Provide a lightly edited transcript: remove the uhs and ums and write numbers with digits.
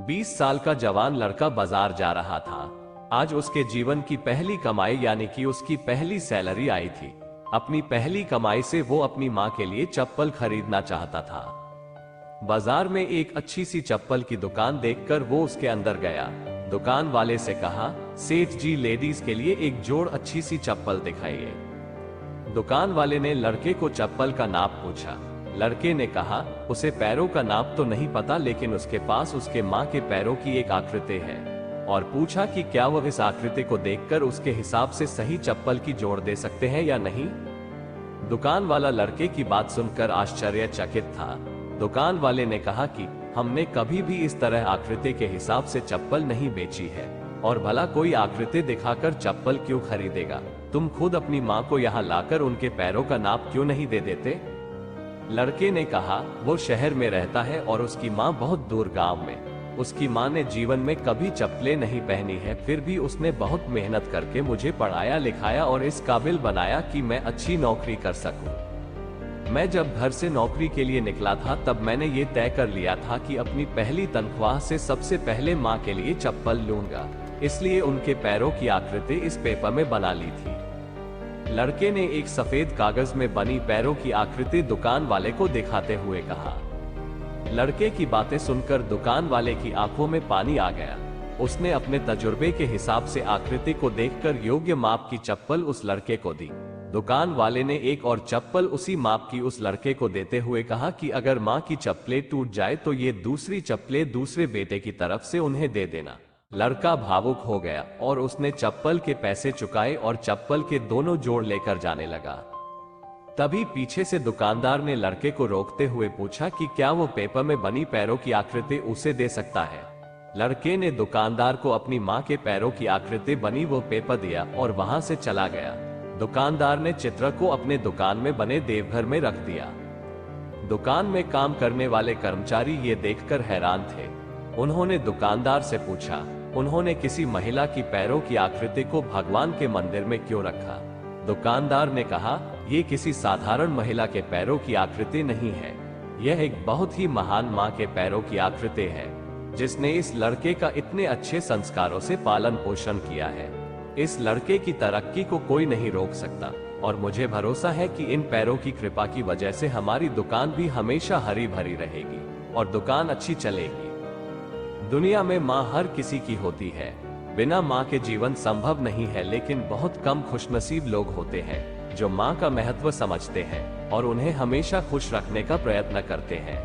20 साल का जवान लड़का बाजार जा रहा था। आज उसके जीवन की पहली कमाई यानी कि उसकी पहली सैलरी आई थी। अपनी पहली कमाई से वो अपनी माँ के लिए चप्पल खरीदना चाहता था। बाजार में एक अच्छी सी चप्पल की दुकान देखकर वो उसके अंदर गया। दुकान वाले से कहा, सेठ जी लेडीज के लिए एक जोड़ अच्छी सी चप्पल दिखाइए। दुकान वाले ने लड़के को चप्पल का नाप पूछा। लड़के ने कहा, उसे पैरों का नाप तो नहीं पता, लेकिन उसके पास उसके माँ के पैरों की एक आकृति है। और पूछा कि क्या वह इस आकृति को देखकर उसके हिसाब से सही चप्पल की जोड़ दे सकते हैं या नहीं। दुकान वाला लड़के की बात सुनकर आश्चर्यचकित था। दुकान वाले ने कहा कि हमने कभी भी इस तरह आकृति के हिसाब से चप्पल नहीं बेची है, और भला कोई आकृति दिखाकर चप्पल क्यों खरीदेगा। तुम खुद अपनी माँ को यहाँ लाकर उनके पैरों का नाप क्यों नहीं दे देते। लड़के ने कहा, वो शहर में रहता है और उसकी माँ बहुत दूर गांव में। उसकी माँ ने जीवन में कभी चप्पलें नहीं पहनी है, फिर भी उसने बहुत मेहनत करके मुझे पढ़ाया लिखाया और इस काबिल बनाया कि मैं अच्छी नौकरी कर सकूं। मैं जब घर से नौकरी के लिए निकला था तब मैंने ये तय कर लिया था कि अपनी पहली तनख्वाह से सबसे पहले माँ के लिए चप्पल लूंगा, इसलिए उनके पैरों की आकृति इस पेपर में बना ली थी। लड़के ने एक सफेद कागज में बनी पैरों की आकृति दुकान वाले को दिखाते हुए कहा। लड़के की बातें सुनकर दुकान वाले की आंखों में पानी आ गया। उसने अपने तजुर्बे के हिसाब से आकृति को देखकर योग्य माप की चप्पल उस लड़के को दी। दुकान वाले ने एक और चप्पल उसी माप की उस लड़के को देते हुए कहा कि अगर माँ की चप्पलें टूट जाए तो ये दूसरी चप्पलें दूसरे बेटे की तरफ से उन्हें दे देना। लड़का भावुक हो गया और उसने चप्पल के पैसे चुकाए और चप्पल के दोनों जोड़ लेकर जाने लगा। तभी पीछे से दुकानदार ने लड़के को रोकते हुए पूछा कि क्या वो पेपर में बनी पैरों की आकृति उसे दे सकता है। लड़के ने दुकानदार को अपनी माँ के पैरों की आकृति बनी वो पेपर दिया और वहां से चला गया। दुकानदार ने चित्र को अपने दुकान में बने देवघर में रख दिया। दुकान में काम करने वाले कर्मचारी ये देखकर हैरान थे। उन्होंने दुकानदार से पूछा, उन्होंने किसी महिला की पैरों की आकृति को भगवान के मंदिर में क्यों रखा। दुकानदार ने कहा, ये किसी साधारण महिला के पैरों की आकृति नहीं है, यह एक बहुत ही महान माँ के पैरों की आकृति है, जिसने इस लड़के का इतने अच्छे संस्कारों से पालन पोषण किया है। इस लड़के की तरक्की को कोई नहीं रोक सकता, और मुझे भरोसा है कि इन पैरों की कृपा की वजह से हमारी दुकान भी हमेशा हरी भरी रहेगी और दुकान अच्छी चलेगी। दुनिया में माँ हर किसी की होती है। बिना माँ के जीवन संभव नहीं है, लेकिन बहुत कम खुशनसीब लोग होते हैं जो माँ का महत्व समझते हैं और उन्हें हमेशा खुश रखने का प्रयत्न करते हैं।